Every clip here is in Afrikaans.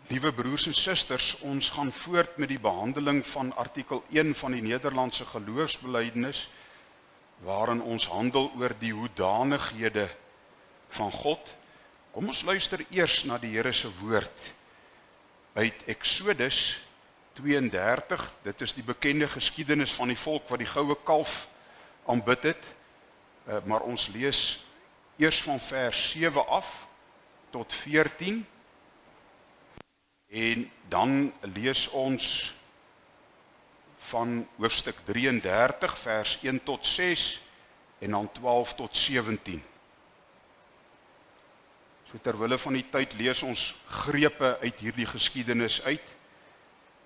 Liewe broers en susters, ons gaan voort met die behandeling van artikel 1 van die Nederlandse geloofsbelijdenis, waarin ons handel oor die hoedanighede van God. Kom ons luister eers na die Here se woord uit Exodus 32, dit is die bekende geskiedenis van die volk wat die goue kalf aanbid het, maar ons lees eers van vers 7 af tot 14, en dan lees ons van hoofstuk 33, vers 1 tot 6, en dan 12 tot 17. So terwille van die tyd lees ons grepe uit hierdie geskiedenis uit.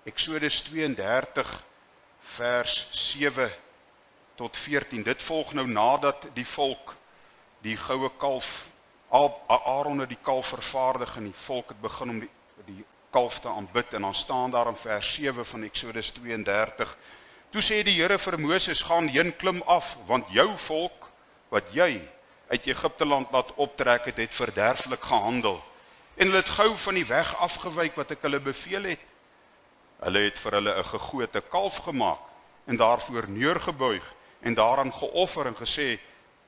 Exodus 32, vers 7 tot 14. Dit volg nou nadat die volk die goue kalf, Aaron het die kalf vervaardig en die volk het begin om die kalf te aanbid, en dan staan daar in vers 7 van Exodus 32, toe sê die Here vir Moses, gaan heen, klim af, want jou volk, wat jy uit Egipte land laat optrek het, het verderflik gehandel, en hulle het gou van die weg afgewyk wat ek hulle beveel het. Hulle het vir hulle 'n gegote kalf gemaak, en daarvoor neergebuig, en daaraan geoffer en gesê,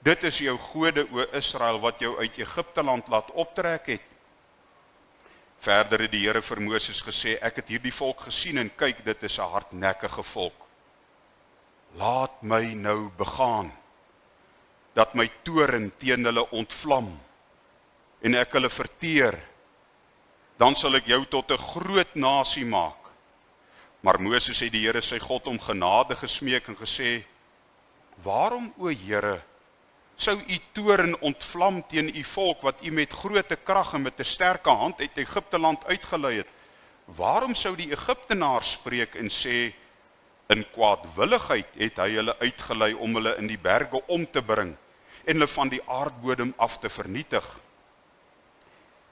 dit is jou gode, o Israel, wat jou uit Egipte land laat optrek het. Verder het die Here vir Moses gesê, ek het hierdie volk gesien en kyk, dit is 'n hardnekkige volk. Laat my nou begaan, dat my toorn teen hulle ontvlam, en ek hulle verteer, dan sal ek jou tot 'n groot nasie maak. Maar Moses het die Here sy God om genade gesmeek en gesê, waarom, o Here, sou u toorn ontvlam teen u volk, wat u met grote krag en met 'n sterke hand uit Egipte land uitgelei het? Waarom sou die Egiptenaars spreek en sê, in kwaadwilligheid het hy hulle uitgelei om hulle in die berge om te bring, en hulle van die aardbodem af te vernietig?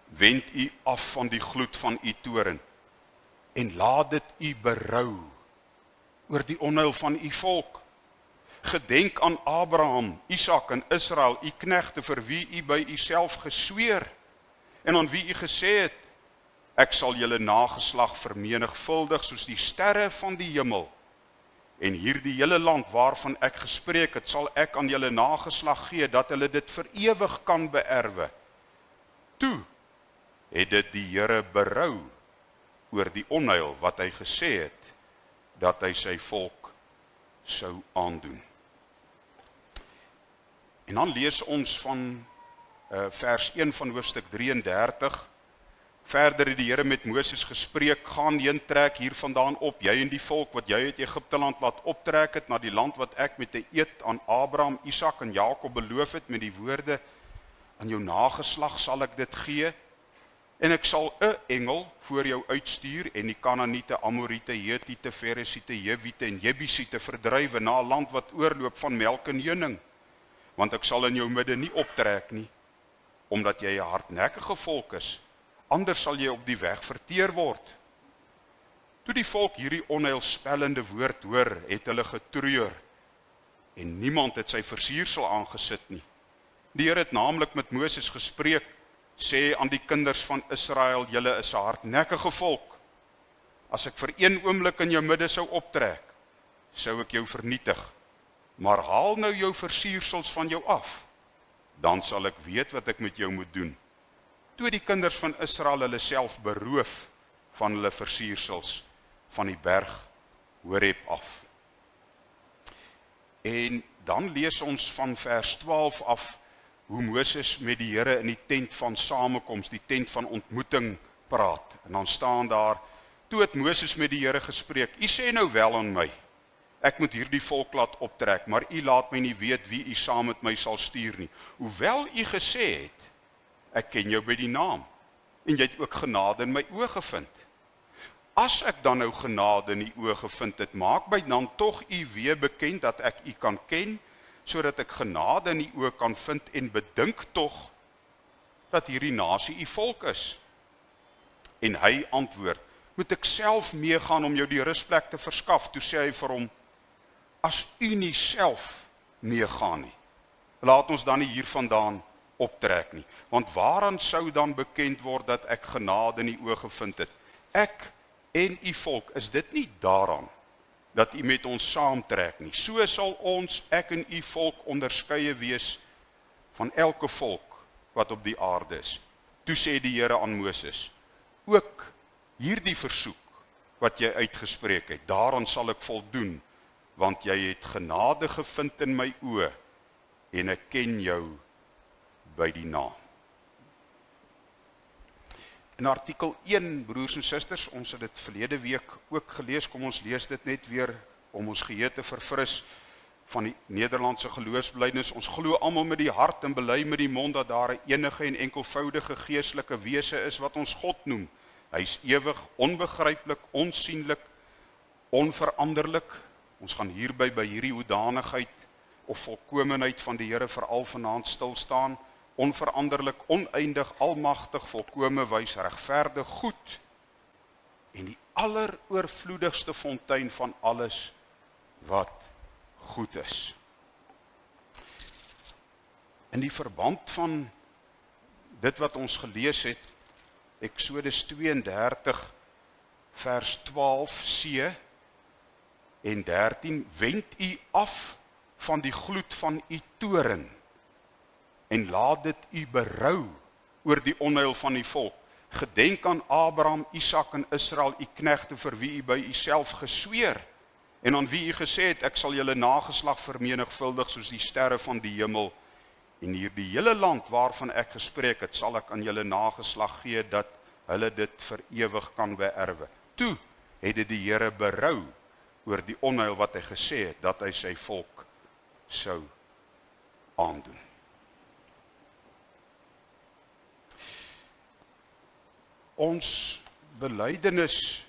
Wend u af van die gloed van u toorn, en laat dit u berou oor die onheil van u volk. Gedenk aan Abraham, Isak en Israel, u knegte vir wie u by u self gesweer, en aan wie u gesê het, ek sal julle nageslag vermenigvuldig soos die sterre van die hemel, en hierdie hele land waarvan ek gespreek het, sal ek aan julle nageslag gee, dat hulle dit vir ewig kan beerwe. Toe het dit die Here berou oor die onheil wat hy gesê het, dat hy sy volk sou aandoen. En dan lees ons van vers 1 van hoofstuk 33, verder het die Here met Moses gespreek, gaan heen, trek hier vandaan op, jy en die volk wat jy uit Egipte land laat optrek het, na die land wat ek met 'n eed aan Abraham, Isak en Jakob beloof het, met die woorde, aan jou nageslag sal ek dit gee, en ek sal 'n engel voor jou uitstuur, en die Kanaaniete, Amoriete, Hetiete, Feresiete, Jewiete en Jebusiete verdrywe na 'n land wat oorloop van melk en honing, want ek sal in jou midde nie optrek nie, omdat jy 'n hardnekkige volk is, anders sal jy op die weg verteer word. Toe die volk hierdie onheilspellende woord hoor, het hulle getreur, en niemand het sy versiersel aangesit nie. Die Here het naamlik met Moses gespreek, sê aan die kinders van Israel, julle is 'n hardnekkige volk. As ek vir een oomblik in jou midde sou optrek, sou ek jou vernietig. Maar haal nou jou versiersels van jou af, dan sal ek weet wat ek met jou moet doen. Toe die kinders van Israel hulle self beroof van hulle versiersels van die berg Horeb af. En dan lees ons van vers 12 af, hoe Moses met die Here in die tent van samekoms, die tent van ontmoeting praat. En dan staan daar, toe het Moses met die Here gespreek, u sê nou wel aan my, ek moet hierdie volk laat optrek, maar u laat my nie weet wie u saam met my sal stuur nie. Hoewel u gesê het, ek ken jou by die naam, en jy het ook genade in my oë gevind. As ek dan nou genade in die oë gevind het, maak my dan tog u weer bekend dat ek u kan ken, sodat ek genade in die oë kan vind, en bedink tog dat hierdie nasie u volk is. En hy antwoord, moet ek self meegaan om jou die rusplek te verskaf? Toe sê hy vir hom, as u nie self meegaan nie, laat ons dan nie hiervandaan optrek nie. Want waaraan sou dan bekend word dat ek genade in die oë gevind het? ek en u volk, is dit nie daaraan dat u met ons saamtrek nie. So sal ons, ek en u volk, onderskeie wees van elke volk wat op die aarde is. Toe sê die Here aan Moses, ook hierdie versoek wat jy uitgespreek het, daaraan sal ek voldoen, want jy het genade gevind in my oë, en ek ken jou by die naam. In artikel 1, broers en susters, ons het dit verlede week ook gelees, kom ons lees dit net weer, om ons geheue te verfris, van die Nederlandse geloofsbelijdenis. Ons glo almal met die hart en bely met die mond, dat daar 'n enige en enkelvoudige geestelike wese is, wat ons God noem. Hy is ewig, onbegryplik, onsienlik, onveranderlik. Ons gaan hierby by hierdie hoedanigheid, of volkomenheid van die Here veral vanaand stil staan. Onveranderlik, oneindig, almagtig, volkome, wys, regverdig, goed, en die alleroorvloedigste fontein van alles wat goed is. In die verband van dit wat ons gelees het, Eksodus 32 vers 12c en 13, wend u af van die gloed van u toorn, en laat dit u berou oor die onheil van die volk. Gedenk aan Abraham, Isak en Israel, u knegte, vir wie u by u self gesweer, en aan wie u gesê het, ek sal julle nageslag vermenigvuldig soos die sterre van die hemel, en hierdie hele land waarvan ek gespreek het, sal ek aan julle nageslag gee, dat hulle dit vir ewig kan beerwe. Toe het dit die Here berou oor die onheil wat hy gesê het, dat hy sy volk sou aandoen. Ons belydenis,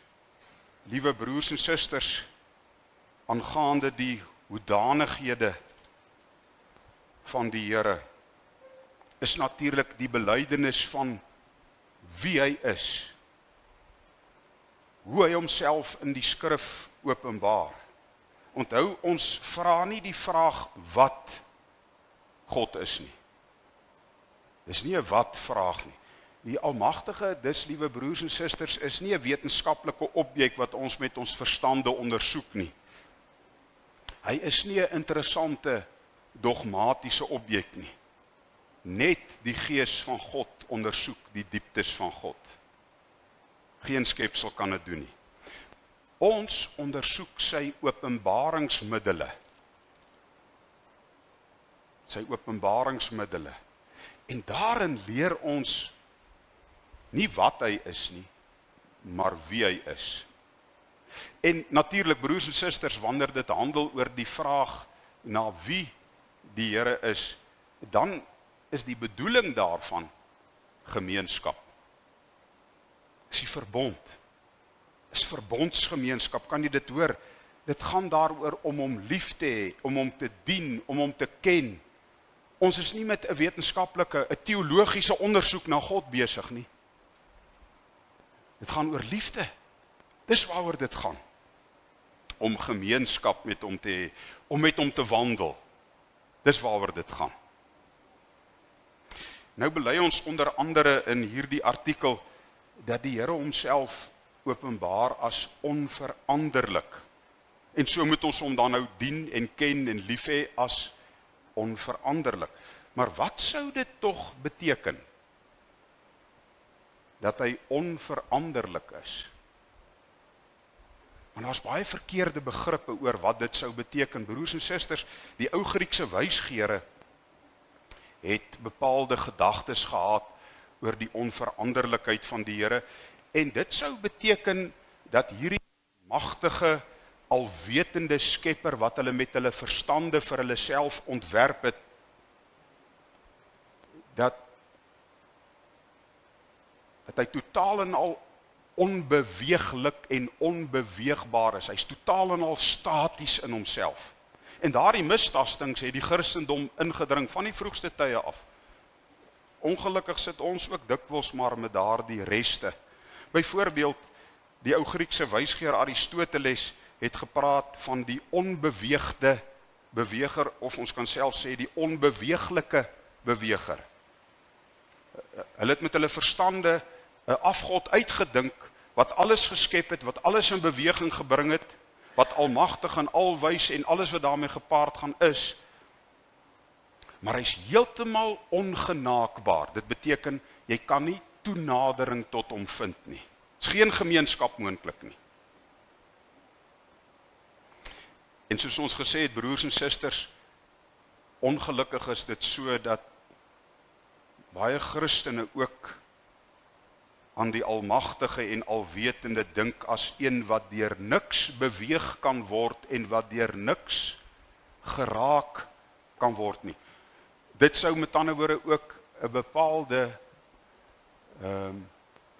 liewe broers en susters, aangaande die hoedanighede van die Here, is natuurlik die belydenis van wie hy is, hoe hy homself in die skrif openbaar. Onthou, ons vra nie die vraag wat God is nie. Dis nie 'n wat vraag nie. Die Almagtige, dis liewe broers en susters, is nie 'n wetenskaplike objek wat ons met ons verstande ondersoek nie. Hy is nie 'n interessante dogmatiese objek nie. Net die Gees van God ondersoek die dieptes van God. Geen skepsel kan dit doen nie. Ons ondersoek sy openbaringsmiddele. Sy openbaringsmiddele. En daarin leer ons nie wat hy is nie, maar wie hy is. En natuurlik, broers en susters, wanneer dit handel oor die vraag na wie die Here is, dan is die bedoeling daarvan gemeenskap. Is die verbond. Is verbondsgemeenskap, kan jy dit hoor? Dit gaan daaroor om hom lief te hê, om hom te dien, om hom te ken. Ons is nie met 'n wetenskaplike, 'n teologiese ondersoek na God besig nie. Dit gaan oor liefde. Dis waaroor dit gaan. Om gemeenskap met hom te hê, om met hom te wandel. Dis waaroor dit gaan. Nou bely ons onder andere in hierdie artikel dat die Here homself openbaar as onveranderlik. En so moet ons hom dan nou dien en ken en lief hê as onveranderlik. Maar wat sou dit tog beteken? Dat hy onveranderlik is. Want daar's baie verkeerde begrippe oor wat dit sou beteken. Broers en susters, die ou Griekse wysgeere het bepaalde gedagtes gehad oor die onveranderlikheid van die Here, en dit sou beteken dat hierdie magtige, alwetende skepper wat hulle met hulle verstande vir hulle self ontwerp het, dat hy totaal en al onbeweeglik en onbeweegbaar is. Hy's totaal en al staties in homself. En daardie mistastings het die Christendom ingedring van die vroegste tye af. Ongelukkig sit ons ook dikwels maar met daardie reste. Byvoorbeeld, die ou Griekse wysgeer Aristoteles het gepraat van die onbeweegde beweger, of ons kan self sê die onbeweeglike beweger. Hulle het met hulle verstande 'n afgod uitgedink wat alles geskep het, wat alles in beweging gebring het, wat almagtig en alwys en alles wat daarmee gepaard gaan is, maar hy's heeltemal ongenaakbaar. Dit beteken, jy kan nie toenadering tot hom vind nie. Is geen gemeenskap moontlik nie. En soos ons gesê het, broers en susters, ongelukkig is dit so dat baie Christene ook aan die almagtige en alwetende dink as een wat deur niks beweeg kan word en wat deur niks geraak kan word nie. Dit sou met ander woorde ook 'n bepaalde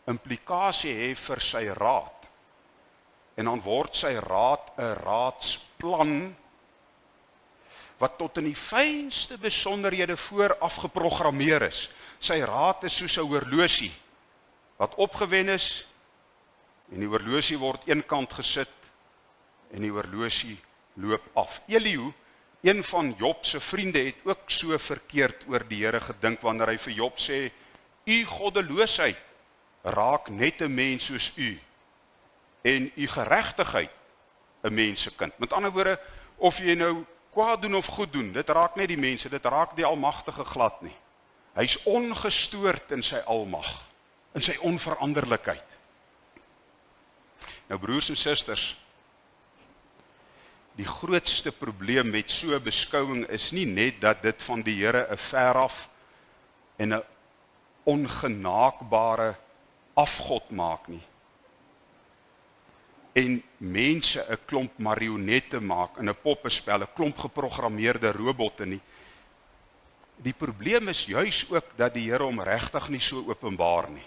implikasie hê vir sy raad. En dan word sy raad 'n raadsplan wat tot in die fynste besonderhede vooraf geprogrammeer is. Sy raad is soos 'n horlosie wat opgewen is en die horlosie word eenkant gesit en die horlosie loop af. Elihu, een van Job se vriende, het ook so verkeerd oor die Here gedink wanneer hy vir Job sê, u goddeloosheid raak net 'n mens soos u en u geregtigheid 'n mensekind. Met ander woorde, of jy nou kwaad doen of goed doen, dit raak net die mense, dit raak die almagtige glad nie. Hy's ongestoord in sy almag, in sy onveranderlikheid. Nou broers en susters, die grootste probleem met so 'n beskouing is nie net dat dit van die Here 'n veraf en 'n ongenaakbare afgod maak nie. En mense 'n klomp marionette maak in 'n poppespel, 'n klomp geprogrammeerde robotte nie. Die probleem is juis ook dat die Here hom regtig nie so openbaar nie.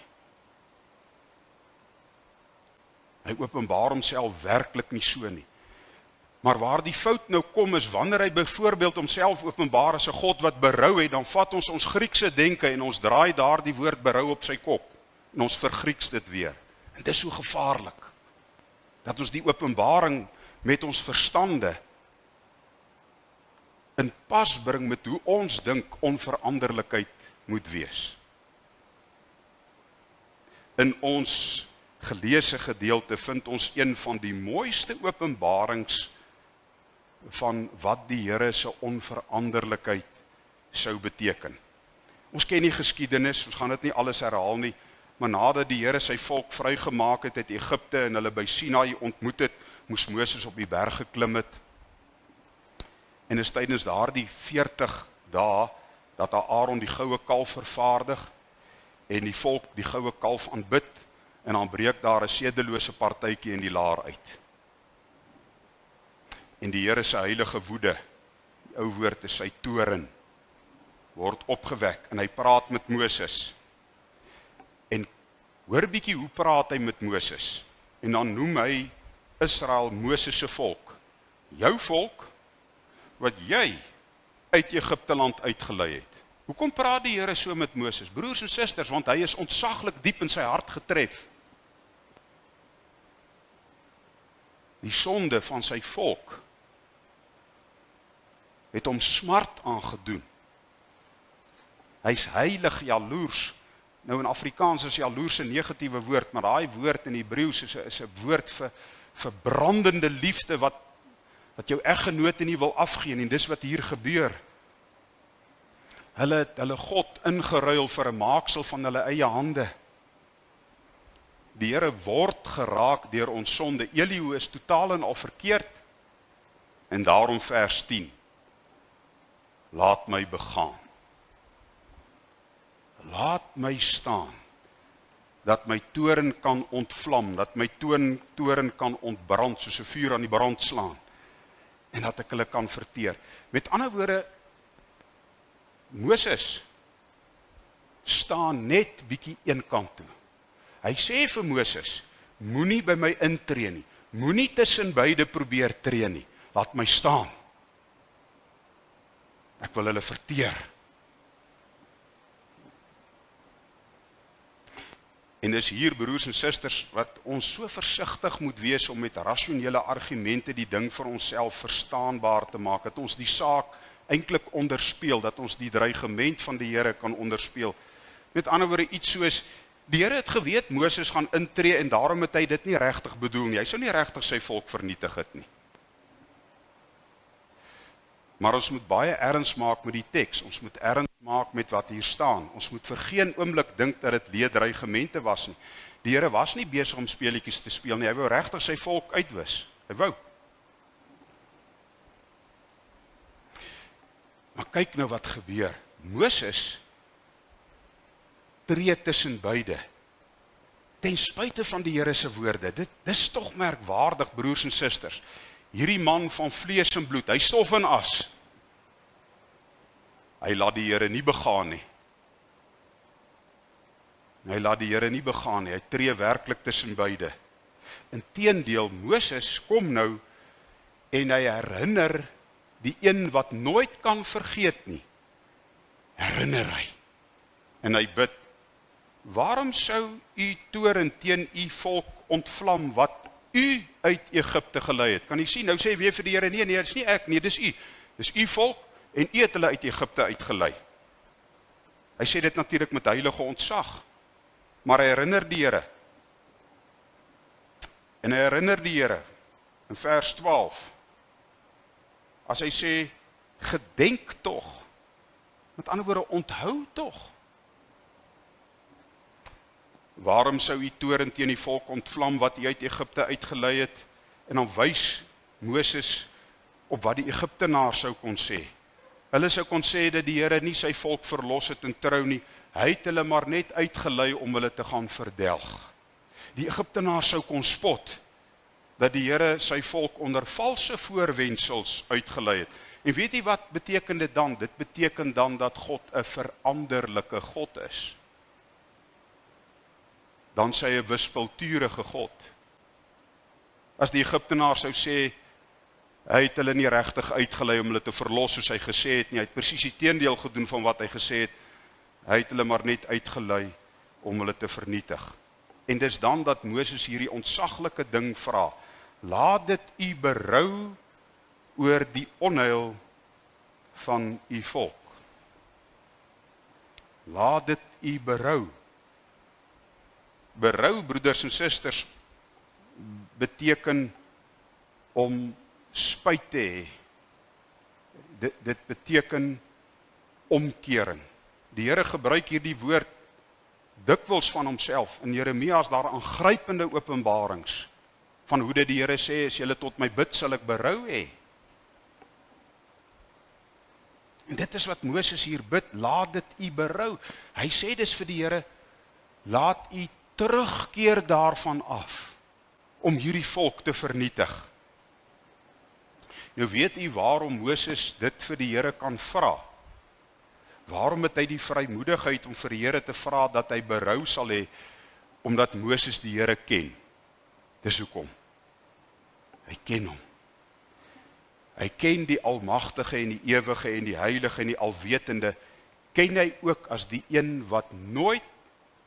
Hy openbaar homself werklik nie so nie. Maar waar die fout nou kom is, wanneer hy byvoorbeeld homself openbaar as 'n God wat berou het, dan vat ons Griekse denke en ons draai daar die woord berou op sy kop. En ons vergrieks dit weer. En dis so gevaarlik. Dat ons die openbaring met ons verstande in pas bring met hoe ons dink onveranderlikheid moet wees. In ons geleesde gedeelte vind ons een van die mooiste openbarings van wat die Here se onveranderlikheid sou beteken. Ons ken die geskiedenis, ons gaan dit nie alles herhaal nie, maar nadat die Here sy volk vrygemaak het uit Egipte en hulle by Sinai ontmoet het, moes Moses op die berg geklim het. En is tydens daardie 40 dae dat Aaron die goue kalf vervaardig en die volk die goue kalf aanbid en dan breek daar 'n sedelose partytjie in die laar uit. En die Here se heilige woede, die ou woord is sy toorn, word opgewek en hy praat met Moses. En hoor bietjie hoe praat hy met Moses. En dan noem hy Israel Moses se volk. Jou volk wat jy uit Egipte land uitgelei het. Hoekom praat die Here so met Moses? Broers en susters, want hy is ontsaglik diep in sy hart getref. Die sonde van sy volk het hom smart aangedoen. Hy's heilig jaloers. Nou in Afrikaans is jaloers 'n negatiewe woord, maar daai woord in Hebreëus is 'n woord vir brandende liefde wat jou eggenoot nie wil afgee nie. Dis wat hier gebeur. Hulle het hulle God ingeruil vir 'n maaksel van hulle eie hande. Die Here word geraak deur ons sonde. Elihu is totaal en al verkeerd. En daarom vers 10. Laat my begaan. Laat my staan. Dat my toorn kan ontvlam, dat my toorn kan ontbrand soos 'n vuur aan die brand slaan. En dat ek hulle kan verteer. Met ander woorde, Moses staan net bietjie eenkant toe. Hy sê vir Moses, moenie by my intree nie, moenie tussen beide probeer tree nie, laat my staan. Ek wil hulle verteer. En dis hier, broers en susters, wat ons so versigtig moet wees om met rasionele argumente die ding vir onsself verstaanbaar te maak, dat ons die saak eintlik onderspeel, dat ons die dreigement van die Here kan onderspeel. Met ander woorde, iets soos, Die Here het geweet Moses gaan intree en daarom het hy dit nie regtig bedoel nie. Hy sou nie regtig sy volk vernietig het nie. Maar ons moet baie erns maak met die teks. Ons moet erns maak met wat hier staan. Ons moet vir geen oomblik dink dat dit leedreigemente was nie. Die Here was nie besig om speletjies te speel nie. Hy wou regtig sy volk uitwis. Hy wou. Maar kyk nou wat gebeur. Moses tree tussen beide. Ten spyte van die Here se woorde. Dis tog merkwaardig, broers en susters. Hierdie man van vlees en bloed, hy stof en as. Hy laat die Here nie begaan nie. Hy laat die Here nie begaan nie. Hy tree werklik tussen beide. Inteendeel, Moses kom nou en hy herinner die een wat nooit kan vergeet nie. Herinner hy. En hy bid, waarom sou u toorn teen u volk ontvlam wat u uit Egipte gelei het? Kan jy sien, nou sê hy weer vir die Here, nee, dis nie ek nie, dis u. Dis u volk en u het hulle uit Egipte uitgelei. Hy sê dit natuurlik met heilige ontzag, maar hy herinner die Here. En hy herinner die Here in vers 12. As hy sê, gedenk tog, met ander woorde, onthou tog. Waarom sou u toorn teen die volk ontvlam wat u uit Egipte uitgelei het? En dan wys Moses op wat die Egiptenaars sou kon sê. Hulle sou kon sê dat die Here nie sy volk verlos het in trou nie. Hy het hulle maar net uitgelei om hulle te gaan verdelg. Die Egiptenaars sou kon spot dat die Here sy volk onder valse voorwendsels uitgelei het. En weet jy wat beteken dit dan? Dit beteken dan dat God 'n veranderlike God is. Dan sê hy 'n wispelturige God. As die Egiptenaars sou sê, hy het hulle nie regtig uitgelei om hulle te verlos soos hy gesê het nie, hy het presies die teendeel gedoen van wat hy gesê het, hy het hulle maar net uitgelei om hulle te vernietig. En dis dan dat Moses hierdie ontsaglike ding vra, laat dit u berou oor die onheil van u volk. Laat dit u berou. Berou, broeders en susters, beteken om spyt te hê. Dit beteken omkering. Die Here gebruik hierdie woord dikwels van homself. In Jeremia is daar aangrypende openbarings van hoe dit die Here sê, as julle tot my bid, sal ek berou hê. En dit is wat Moses hier bid, laat dit u berou. Hy sê dis vir die Here, laat u terugkeer daarvan af, om hierdie volk te vernietig. Nou weet u waarom Moses dit vir die Here kan vra? Waarom het hy die vrymoedigheid om vir die Here te vra dat hy berou sal hê, omdat Moses die Here ken? Dis hoekom. Hy ken hom. Hy ken die almagtige en die ewige en die heilige en die alwetende, ken hy ook as die een wat nooit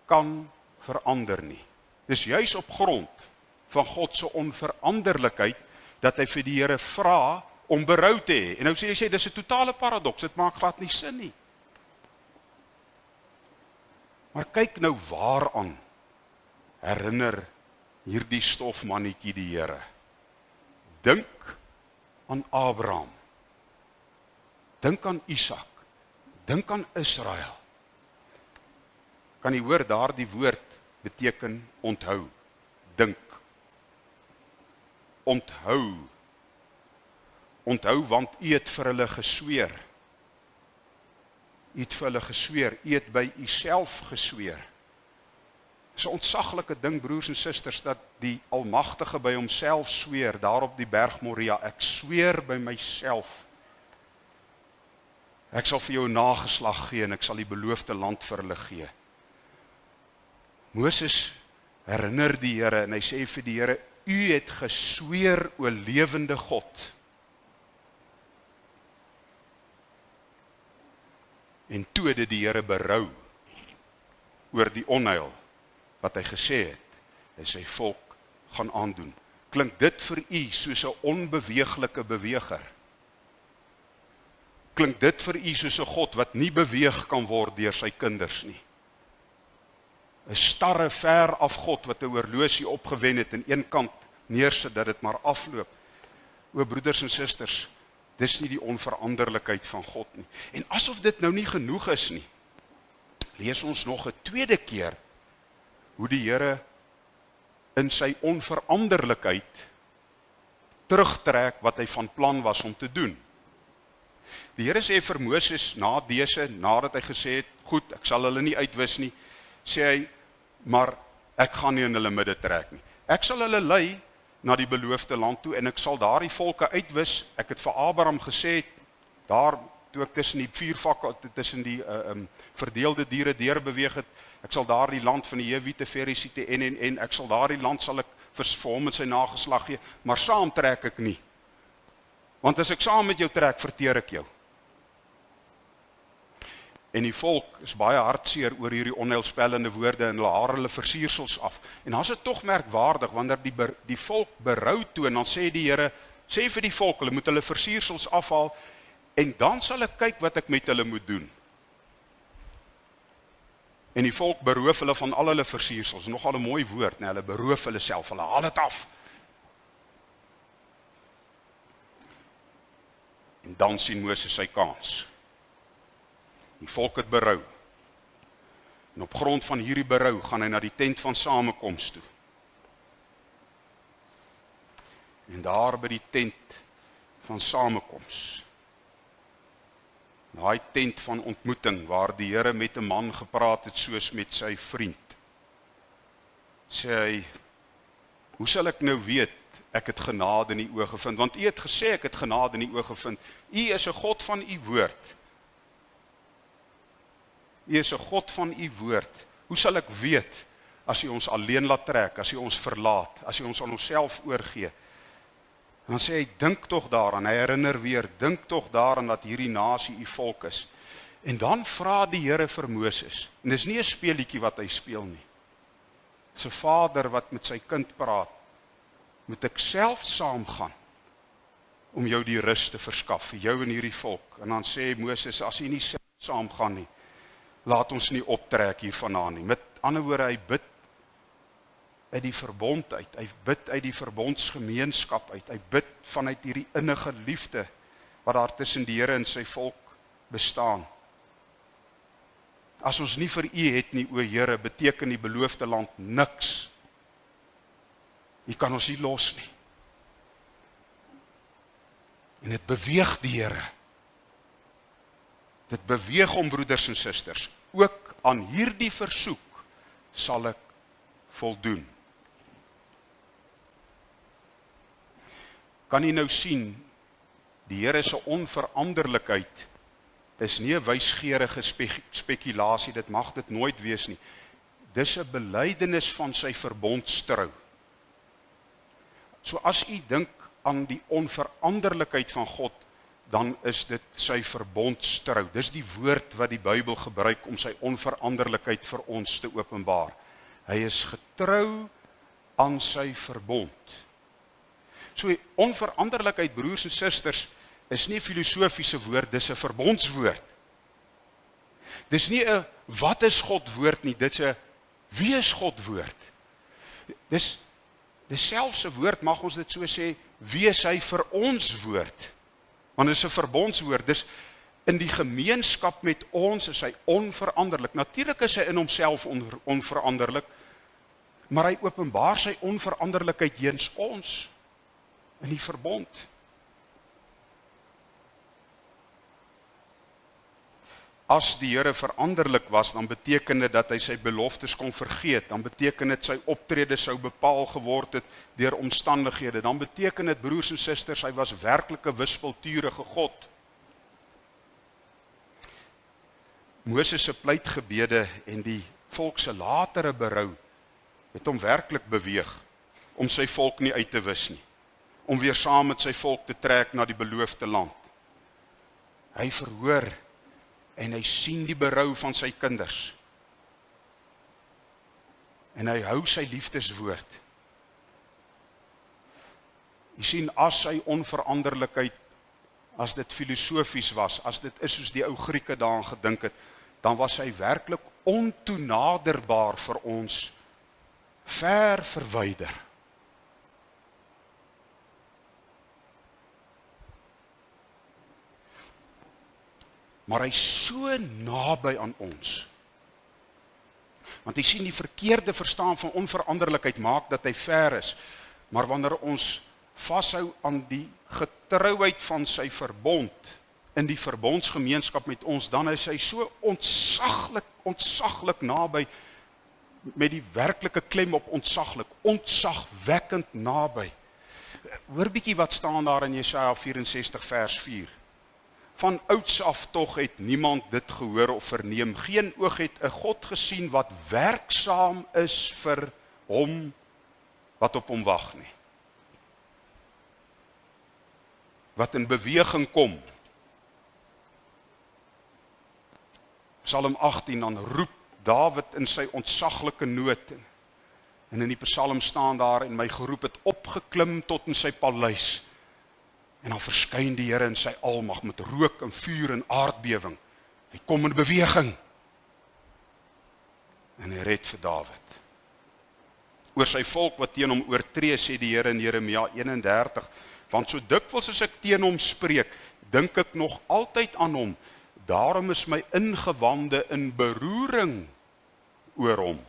kan verander nie. Dis juis op grond van God se onveranderlikheid dat hy vir die Here vra om berou te hê. En nou sê hy, dis 'n totale paradoks, dit maak glad nie sin nie. Maar kyk nou waaraan herinner hierdie stofmannetjie die Here. Dink aan Abraham. Dink aan Isak. Dink aan Israel. Kan jy hoor, daardie woord beteken onthou. Dink. Onthou. Onthou, want u het vir hulle gesweer. U het vir hulle gesweer. U het by u self gesweer. Dis 'n ontsaglike ding, broers en susters, dat die Almagtige by homself sweer, daar op die berg Moria, ek sweer by myself. Ek sal vir jou nageslag gee en ek sal die beloofde land vir hulle gee. Moses herinner die Here en hy sê vir die Here, u het gesweer, o lewende God. En toe het die Here berou oor die onheil wat hy gesê het, en sy volk gaan aandoen. Klink dit vir u soos 'n onbeweeglike beweger? Klink dit vir u soos 'n God wat nie beweeg kan word deur sy kinders nie? 'n starre ver af God wat 'n horlosie opgewen het en een kant neersit dat dit maar afloop. O broeders en susters, dis nie die onveranderlikheid van God nie. En asof dit nou nie genoeg is nie, lees ons nog 'n tweede keer hoe die Here in sy onveranderlikheid terugtrek wat hy van plan was om te doen. Die Here sê vir Moses nadat hy gesê het, goed, ek sal hulle nie uitwis nie, sê hy, maar ek gaan nie in hulle midde trek nie. Ek sal hulle lei na die beloofde land toe en ek sal daardie volke uitwis. Ek het vir Abraham gesê, daar toe ek tussen die vuurvakke, tussen die verdeelde diere deurbeweeg het, ek sal daardie land van die Hewite, Ferisiete en ek sal daardie land sal ek vir hom en sy nageslag gee, maar saam trek ek nie. Want as ek saam met jou trek, verteer ek jou. En die volk is baie hartseer oor hierdie onheilspellende woorde en hulle haar hulle versiersels af. En dan is dit tog merkwaardig wanneer die volk berou toon, dan sê die Here, sê vir die volk, hulle moet hulle versiersels afhaal en dan sal ek kyk wat ek met hulle moet doen. En die volk beroof hulle van al hulle versiersels, nogal 'n mooi woord, nee, hulle beroof hulle self, hulle haal dit af. En dan sien Moses sy kans. Die volk het berou. En op grond van hierdie berou gaan hy na die tent van samekoms toe. En daar by die tent van samekoms, daai tent van ontmoeting waar die Here met 'n man gepraat het soos met sy vriend, sê hy, hoe sal ek nou weet ek het genade in u oë gevind? Want u het gesê ek het genade in u oë gevind. U is 'n God van u woord. U is 'n God van u woord. Hoe sal ek weet as u ons alleen laat trek, as u ons verlaat, as u ons aan onsself oorgee? En dan sê hy, dink tog daaraan, hy herinner weer, dink tog daaraan dat hierdie nasie u volk is. En dan vra die Here vir Moses, en dis nie 'n speelietjie wat hy speel nie. Dis 'n vader wat met sy kind praat. Moet ek self saamgaan om jou die rus te verskaf, vir jou en hierdie volk? En dan sê Moses, as jy nie self saamgaan nie, laat ons nie optrek hier vandaan nie. Met ander woorde, hy bid uit die verbond uit, hy bid uit die verbondsgemeenskap uit, hy bid vanuit hierdie innige liefde wat daar tussen die Here en sy volk bestaan. As ons nie vir u het nie, o Here, beteken die beloofde land niks. U kan ons nie los nie. En dit beweeg die Here. Dit beweeg hom, broeders en susters. Ook aan hierdie versoek sal ek voldoen. Kan jy nou sien, die Here se onveranderlikheid is nie 'n wysgeerige spekulasie, dit mag dit nooit wees nie. Dis 'n belydenis van sy verbondstrou. So as u dink aan die onveranderlikheid van God, dan is dit sy verbondstrou. Dis die woord wat die Bybel gebruik om sy onveranderlikheid vir ons te openbaar. Hy is getrou aan sy verbond. So onveranderlikheid, broers en susters, is nie 'n filosofiese woord, dis 'n verbondswoord. Dis nie 'n wat is God woord nie, dit's 'n wie is God woord. Dis selfs 'n woord, mag ons dit so sê, wie is hy vir ons woord? Want dit is 'n verbondswoord, dis in die gemeenskap met ons is hy onveranderlik. Natuurlik is hy in homself onveranderlik, maar hy openbaar sy onveranderlikheid teenoor ons in die verbond. As die Here veranderlik was, dan beteken dit dat hy sy beloftes kon vergeet, dan beteken dit sy optrede sou bepaal geword het deur omstandighede, dan beteken dit, broers en susters, hy was werklik 'n wispelturige God. Moses se pleitgebede en die volk se latere berou het hom werklik beweeg om sy volk nie uit te wis nie, om weer saam met sy volk te trek na die beloofde land. Hy verhoor en hy sien die berou van sy kinders. En hy hou sy liefdeswoord. Jy sien, as sy onveranderlikheid, as dit filosofies was, as dit is soos die ou Grieke daaraan gedink het, dan was hy werklik ontoenaderbaar vir ons, ver verwyder. Maar hy is so naby aan ons. Want hy sien die verkeerde verstaan van onveranderlikheid maak dat hy ver is. Maar wanneer ons vashou aan die getrouheid van sy verbond, in die verbondsgemeenskap met ons, dan is hy so ontsaglik naby, met die werklike klem op ontsaglik, ontzagwekkend naby. Hoor bietjie wat staan daar in Jesaja 64 vers 4. Van ouds af tog het niemand dit gehoor of verneem. Geen oog het 'n God gesien wat werksaam is vir hom wat op hom wag nie. Wat in beweging kom. Psalm 18, dan roep Dawid in sy ontsaglike nood. En in die Psalm staan daar, en my geroep het opgeklim tot in sy paleis. En dan verskyn die Here in sy almag met rook en vuur en aardbewing. Hy kom in beweging. En hy red vir Dawid. Oor sy volk wat teen hom oortree, sê die Here in Jeremia 31, want so dikwels as ek teen hom spreek, dink ek nog altyd aan hom. Daarom is my ingewande in beroering oor hom.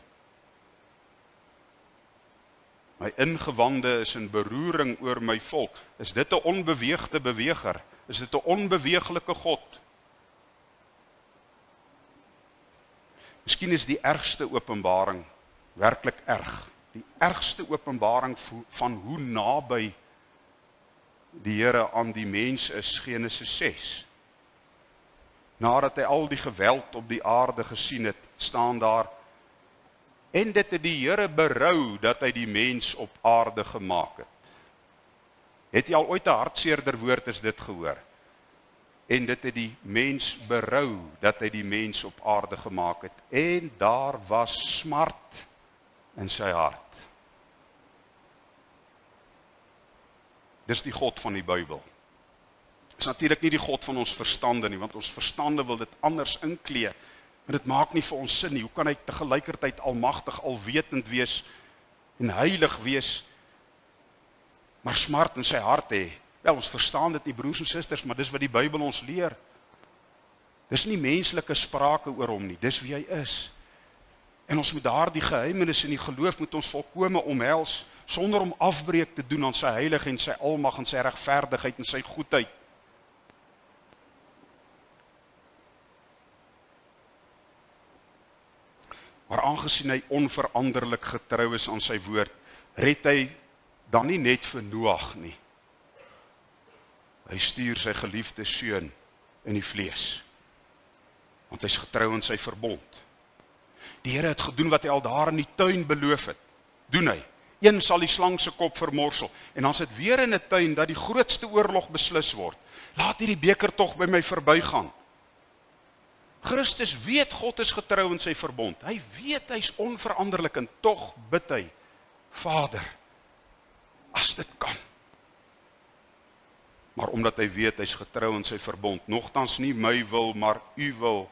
My ingewande is in beroering oor my volk. Is dit 'n onbeweegde beweger? Is dit 'n onbeweeglike God? Miskien is die ergste openbaring werklik erg. Die ergste openbaring van hoe naby die Here aan die mens is, Genesis 6. Nadat hy al die geweld op die aarde gesien het, staan daar, en dit het die Here berou dat hy die mens op aarde gemaak het. Het jy al ooit 'n hartseerder woord as dit gehoor? En dit het die mens berou dat hy die mens op aarde gemaak het. En daar was smart in sy hart. Dis die God van die Bybel. Is natuurlik nie die God van ons verstande nie, want ons verstande wil dit anders inklee. Maar dit maak nie vir ons sin nie. Hoe kan hy tegelykertyd almagtig, alwetend wees en heilig wees, maar smart in sy hart hê? Wel, ons verstaan dit nie, broers en susters, maar dis wat die Bybel ons leer. Dis nie menslike sprake oor hom nie, dis wie hy is. En ons moet daardie geheimenis in die geloof moet ons volkome omhels, sonder om afbreek te doen aan sy heilig en sy almag en sy regverdigheid en sy goedheid. Maar aangesien hy onveranderlik getrou is aan sy woord, red hy dan nie net vir Noag nie. Hy stuur sy geliefde seun in die vlees, want hy is getrou aan sy verbond. Die Here het gedoen wat hy al daar in die tuin beloof het. Doen hy. Een sal die slang se kop vermorsel. En dan sit weer in 'n tuin dat die grootste oorlog beslis word. Laat hierdie beker tog by my verbygaan. Christus weet God is getrou in sy verbond. Hy weet hy is onveranderlik en tog bid hy, Vader, as dit kan. Maar omdat hy weet hy is getrou in sy verbond, nogtans nie my wil, maar u wil.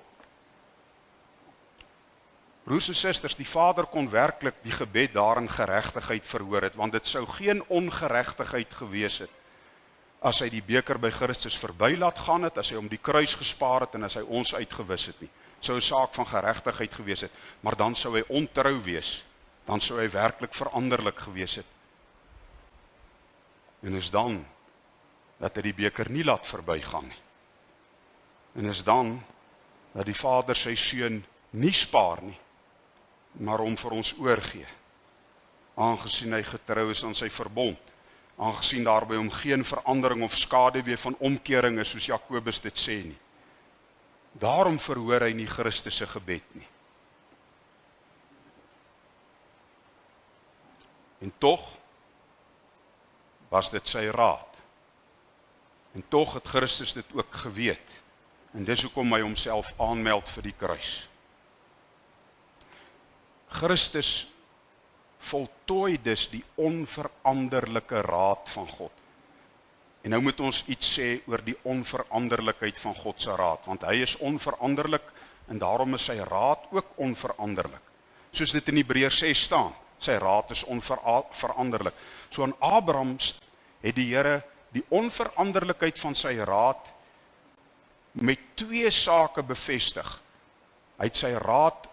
Broers en susters, die Vader kon werklik die gebed daarin geregtigheid verhoor het, want dit sou geen ongeregtigheid gewees het as hy die beker by Christus verby laat gaan het, as hy om die kruis gespaar het en as hy ons uitgewis het nie. Sou 'n saak van geregtigheid gewees het, maar dan sou hy ontrou wees. Dan sou hy werklik veranderlik gewees het. En is dan dat hy die beker nie laat verbygaan nie. En is dan dat die Vader sy seun nie spaar nie, maar hom vir ons oorgee, aangesien hy getrou is aan sy verbond, aangesien daar by hom geen verandering of skaduwee van omkering is, soos Jakobus dit sê nie. Daarom verhoor hy nie Christus se gebed nie. En tog was dit sy raad. En tog het Christus dit ook geweet. En dis hoekom hy homself aanmeld vir die kruis. Christus voltooi dus die onveranderlike raad van God. En nou moet ons iets sê oor die onveranderlikheid van God se raad, want hy is onveranderlik en daarom is sy raad ook onveranderlik. Soos dit in Hebreërs 6 staan, sy raad is onveranderlik. So aan Abraham het die Here die onveranderlikheid van sy raad met twee sake bevestig. Hy het sy raad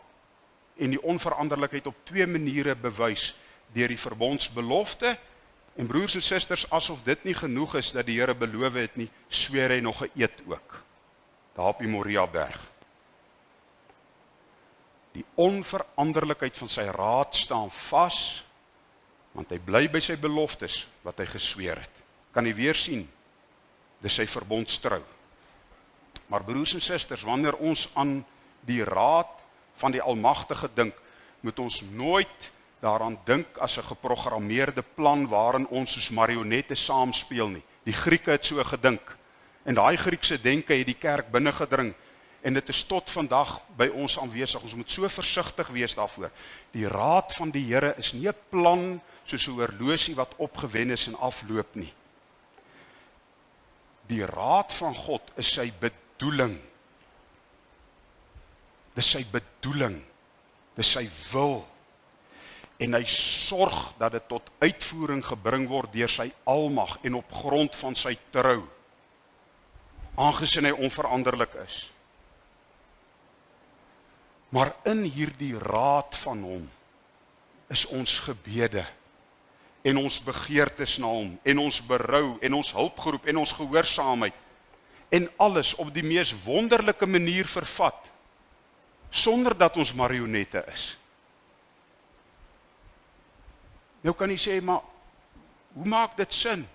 en die onveranderlikheid op twee maniere bewys, deur die verbondsbelofte, en broers en susters, asof dit nie genoeg is dat die Here beloof het nie, sweer hy nog 'n eed ook, daar op die Moriaberg. Die onveranderlikheid van sy raad staan vas, want hy bly by sy beloftes wat hy gesweer het. Kan jy weer sien, dis sy verbondstrou. Maar broers en susters, wanneer ons aan die raad van die Almagtige dink, moet ons nooit daaraan dink as 'n geprogrammeerde plan waarin ons soos marionette saamspeel nie. Die Grieke het so gedink, en daai Griekse denke het die kerk binnengedring, en dit is tot vandag by ons aanwesig. Ons moet so versigtig wees daarvoor. Die raad van die Here is nie 'n plan soos 'n horlosie wat opgewen is en afloop nie. Die raad van God is sy bedoeling. Dis sy bedoeling. Dis sy wil. En hy sorg dat dit tot uitvoering gebring word deur sy almag en op grond van sy trou, aangesien hy onveranderlik is. Maar in hierdie raad van hom is ons gebede en ons begeertes na hom en ons berou en ons hulpgeroep en ons gehoorsaamheid en alles op die mees wonderlike manier vervat, sonder dat ons marionette is. Nou kan jy sê, maar hoe maak dit sin?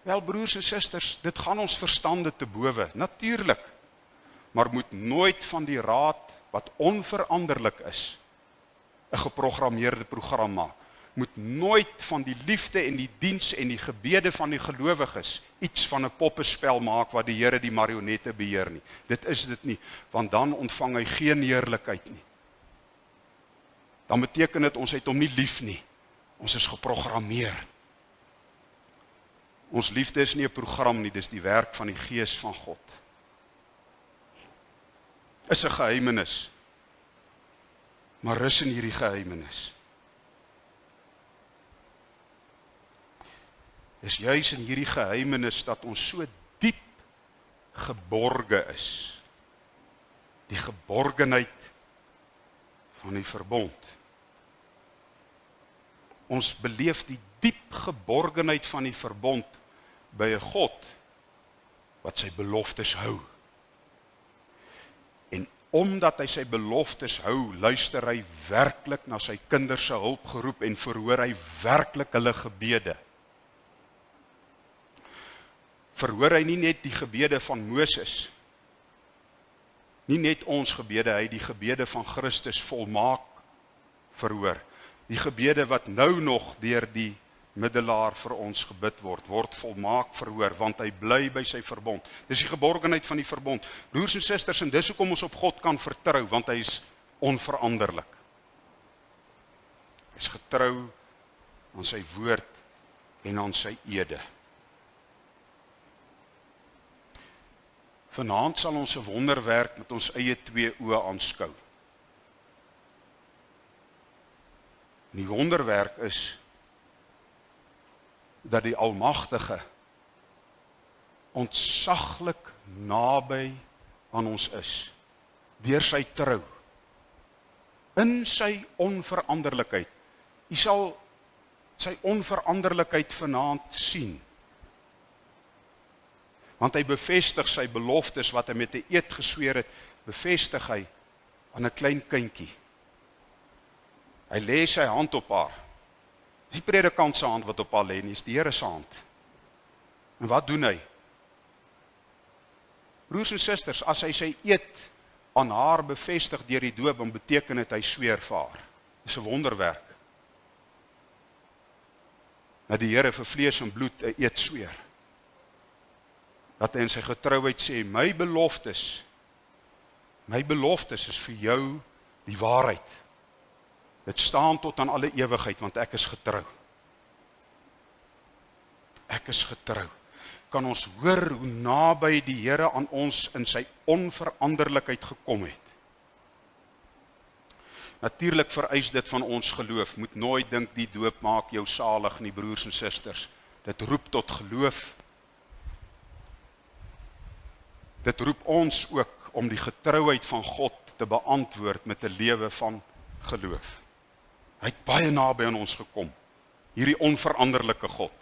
Wel, broers en susters, dit gaan ons verstande te bowe, natuurlik, maar moet nooit van die raad wat onveranderlik is, 'n geprogrammeerde program maak. Moet nooit van die liefde en die diens en die gebede van die gelowiges iets van 'n poppespel maak wat die Here die marionette beheer nie. Dit is dit nie, want dan ontvang hy geen heerlikheid nie. Dan beteken dit ons het hom nie lief nie. Ons is geprogrammeer. Ons liefde is nie 'n program nie, dis die werk van die Gees van God. Is 'n geheimenis, maar rus in hierdie geheimenis. Is juis in hierdie geheimenis dat ons so diep geborge is. Die geborgenheid van die verbond. Ons beleef die diep geborgenheid van die verbond by 'n God wat sy beloftes hou. En omdat hy sy beloftes hou, luister hy werklik na sy kinders se hulpgeroep en verhoor hy werklik hulle gebede. Verhoor hy nie net die gebede van Moses, nie net ons gebede, hy die gebede van Christus volmaak verhoor. Die gebede wat nou nog deur die middelaar vir ons gebid word volmaak verhoor, want hy bly by sy verbond. Dis die geborgenheid van die verbond. Broers en susters, en dis hoekom ons op God kan vertrou, want hy is onveranderlik. Hy is getrou aan sy woord en aan sy ede. Vanaand sal ons 'n wonderwerk met ons eie twee oë aanskou. Die wonderwerk is dat die Almagtige ontsaglik naby aan ons is, deur sy trou, in sy onveranderlikheid. U sal sy onveranderlikheid vanaand sien, want hy bevestig sy beloftes wat hy met 'n eed gesweer het, bevestig hy aan 'n klein kindjie. Hy lê sy hand op haar. Dis die predikant se hand wat op haar lê nie, is die Here se hand. En wat doen hy? Broers en susters, as hy sy eed aan haar bevestig deur die doop, dan beteken dit hy sweer vir haar. Dis 'n wonderwerk. Dat die Here vir vlees en bloed 'n eed sweer. Dat hy in sy getrouheid sê, my beloftes is vir jou die waarheid. Dit staan tot aan alle ewigheid, want ek is getrou. Ek is getrou. Kan ons hoor hoe naby die Here aan ons in sy onveranderlikheid gekom het? Natuurlik vereis dit van ons geloof. Moet nooit dink die doop maak jou salig nie, broers en susters. Dit roep tot geloof. Dit roep ons ook om die getrouheid van God te beantwoord met 'n lewe van geloof. Hy het baie naby aan ons gekom, hierdie onveranderlike God.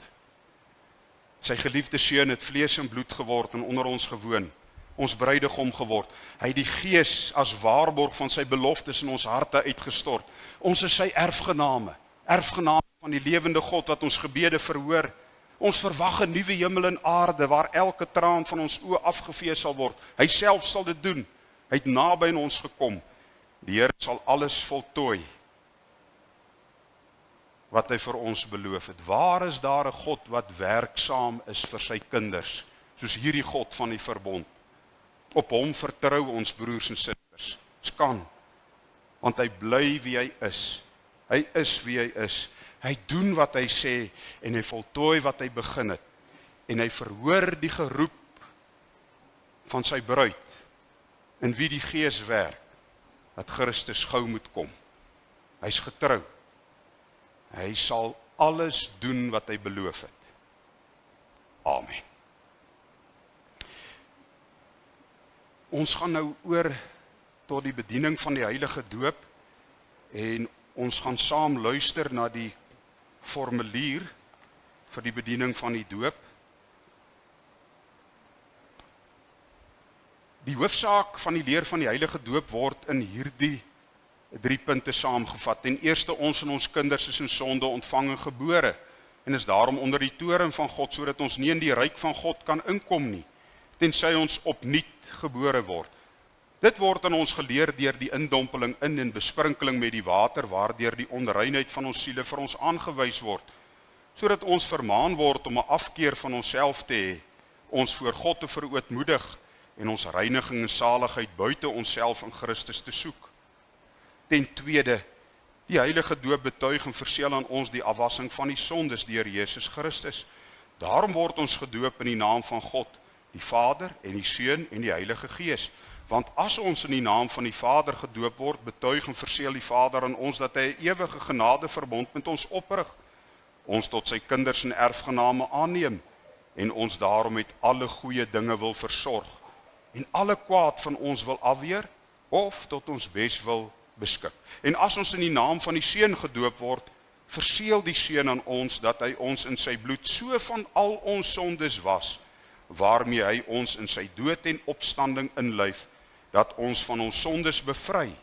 Sy geliefde seun het vlees en bloed geword en onder ons gewoon, ons bruidegom geword. Hy het die Gees as waarborg van sy beloftes in ons harte uitgestort. Ons is sy erfgename van die lewende God wat ons gebede verhoor. Ons verwag 'n nuwe hemel en aarde waar elke traan van ons oë afgevee sal word. Hy self sal dit doen. Hy het naby aan ons gekom. Die Here sal alles voltooi wat hy vir ons beloof het. Waar is daar 'n God wat werksaam is vir sy kinders, soos hierdie God van die verbond? Op hom vertrou ons, broers en susters. Ons kan, want hy bly wie hy is. Hy is wie hy is. Hy doen wat hy sê en hy voltooi wat hy begin het. En hy verhoor die geroep van sy bruid, in wie die Gees werk, dat Christus gou moet kom. Hy's getrou. Hy sal alles doen wat hy beloof het. Amen. Ons gaan nou oor tot die bediening van die heilige doop en ons gaan saam luister na die formulier vir die bediening van die doop. Die hoofsaak van die leer van die heilige doop word in hierdie 3 punte saamgevat. Ten eerste, ons en ons kinders is in sonde ontvang en gebore en is daarom onder die toorn van God, sodat ons nie in die ryk van God kan inkom nie, tensy ons opnuut gebore word. Dit word aan ons geleer deur die indompeling in en besprinkeling met die water, waardeur die onreinheid van ons siele vir ons aangewys word, sodat ons vermaan word om 'n afkeer van onsself te hê, ons voor God te verootmoedig en ons reiniging en saligheid buite onsself in Christus te soek. Ten tweede, die heilige doop betuig en verseël aan ons die afwassing van die sondes deur Jesus Christus. Daarom word ons gedoop in die naam van God, die Vader en die Seun en die Heilige Gees. Want as ons in die naam van die Vader gedoop word, betuig en verseël die Vader aan ons dat hy 'n ewige genadeverbond met ons oprig, ons tot sy kinders en erfgename aanneem en ons daarom met alle goeie dinge wil versorg en alle kwaad van ons wil afweer of tot ons bes wil beskik. En as ons in die naam van die Seun gedoop word, verseël die Seun aan ons dat hy ons in sy bloed so van al ons sondes was, waarmee hy ons in sy dood en opstanding inlyf, dat ons van ons sondes bevry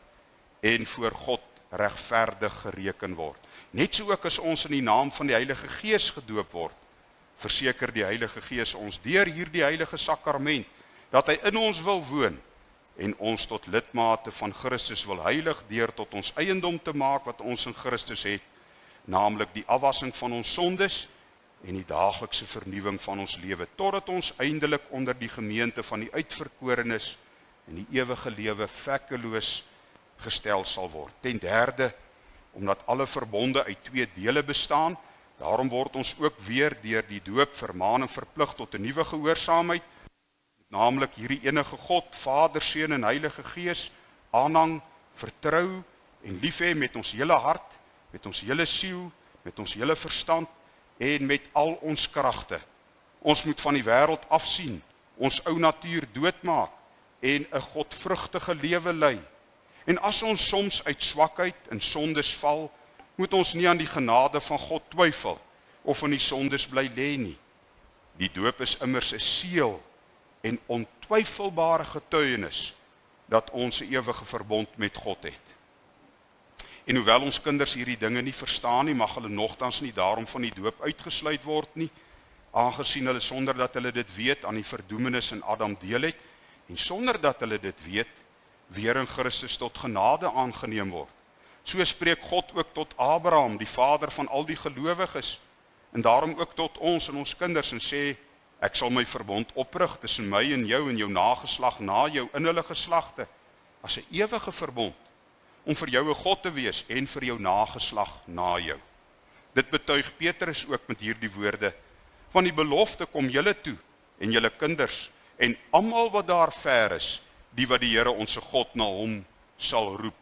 en voor God regverdig gereken word. Net so ook as ons in die naam van die Heilige Gees gedoop word, verseker die Heilige Gees ons deur hierdie heilige sakrament, dat hy in ons wil woon en ons tot lidmate van Christus wil heilig deur tot ons eiendom te maak wat ons in Christus het, naamlik die afwassing van ons sondes en die daaglikse vernuwing van ons lewe, totdat ons eindelik onder die gemeente van die uitverkorenes en die ewige lewe vekkeloos gestel sal word. Ten derde, omdat alle verbonde uit 2 dele bestaan, daarom word ons ook weer deur die doop vermaan en verplig tot 'n nuwe gehoorsaamheid, naamlik hierdie enige God, Vader, Seun en Heilige Gees, aanhang, vertrou en lief hê met ons hele hart, met ons hele siel, met ons hele verstand en met al ons kragte. Ons moet van die wêreld afsien, ons ou natuur doodmaak en 'n godvrugtige lewe lei. En as ons soms uit swakheid en sondes val, moet ons nie aan die genade van God twyfel of in die sondes bly lê nie. Die doop is immers 'n seël en ontwyfelbare getuienis dat ons 'n ewige verbond met God het. En hoewel ons kinders hierdie dinge nie verstaan nie, mag hulle nogtans nie daarom van die doop uitgesluit word nie, aangesien hulle sonder dat hulle dit weet aan die verdoemenis in Adam deel het, en sonder dat hulle dit weet, weer in Christus tot genade aangeneem word. So spreek God ook tot Abraham, die vader van al die gelowiges, en daarom ook tot ons en ons kinders, en sê, ek sal my verbond oprig tussen my en jou nageslag na jou in hulle geslagte, as 'n ewige verbond, om vir jou 'n God te wees en vir jou nageslag na jou. Dit betuig Petrus ook met hierdie woorde, van die belofte kom julle toe, en julle kinders, en almal wat daar ver is, die wat die Here onse God na hom sal roep.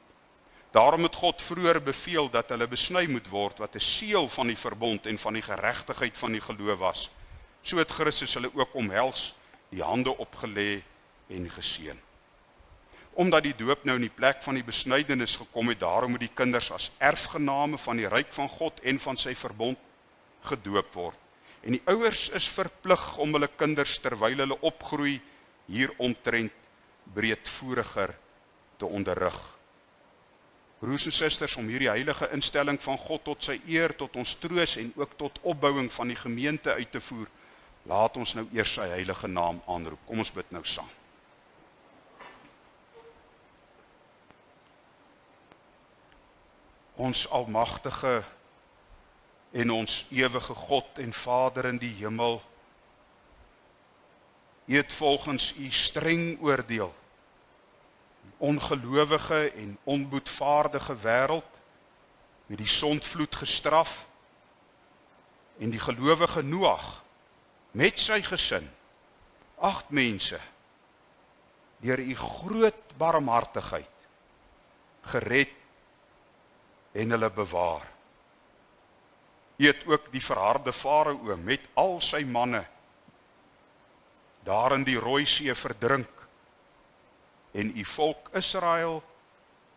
Daarom het God vroeër beveel dat hulle besny moet word, wat 'n seël van die verbond en van die geregtigheid van die geloof was. So het Christus hulle ook omhels, die hande opgelê en geseën. Omdat die doop nou in die plek van die besnydenis gekom het, daarom moet die kinders as erfgename van die ryk van God en van sy verbond gedoop word. En die ouers is verplig om hulle kinders terwyl hulle opgroei hieromtrent breedvoeriger te onderrig. Broers en susters, om hierdie heilige instelling van God tot sy eer, tot ons troos en ook tot opbouing van die gemeente uit te voer, laat ons nou eers sy heilige naam aanroep. Kom ons bid nou saam. Ons almagtige en ons ewige God en Vader in die hemel, U het volgens U streng oordeel ongelowige en onboetvaardige wêreld met die sondvloed gestraf en die gelowige Noag met sy gesin, 8 mense, deur U groot barmhartigheid gered en hulle bewaar. U het ook die verharde Farao met al sy manne daar in die Rooi See verdrink en U volk Israel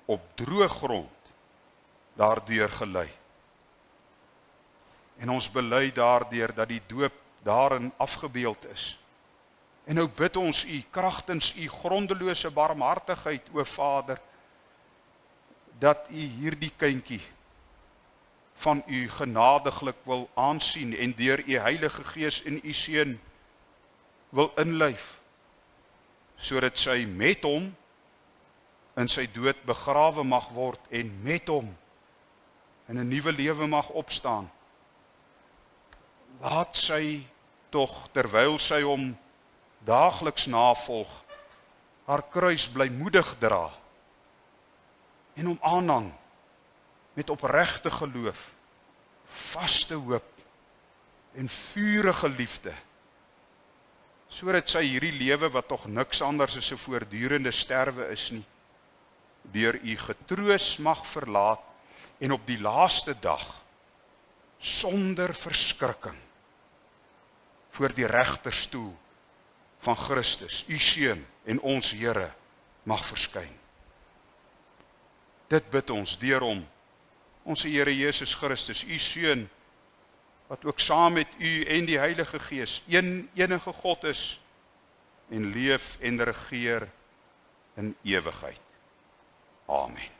op droë grond daardeur gelei. En ons bely daardeur dat die doop daarin afgebeeld is. En nou bid ons U kragtens U grondelose barmhartigheid, o Vader, dat U hierdie kindjie van U genadiglik wil aansien en deur U Heilige Gees in U Seun wil inlyf, sodat sy met hom in sy dood begrawe mag word en met hom in 'n nuwe lewe mag opstaan. Laat sy tog, terwyl sy hom daagliks navolg, haar kruis blymoedig dra en hom aanhang met opregte geloof, vaste hoop en vurige liefde, sodat sy hierdie lewe wat tog niks anders as 'n voortdurende sterwe is nie, deur U getroos mag verlaat en op die laaste dag sonder verskrikking voor die regterstoel van Christus, U Seun en ons Here, mag verskyn. Dit bid ons deur hom, ons Here Jesus Christus, U Seun, wat ook saam met U en die Heilige Gees enige God is en leef en regeer in ewigheid. Amen.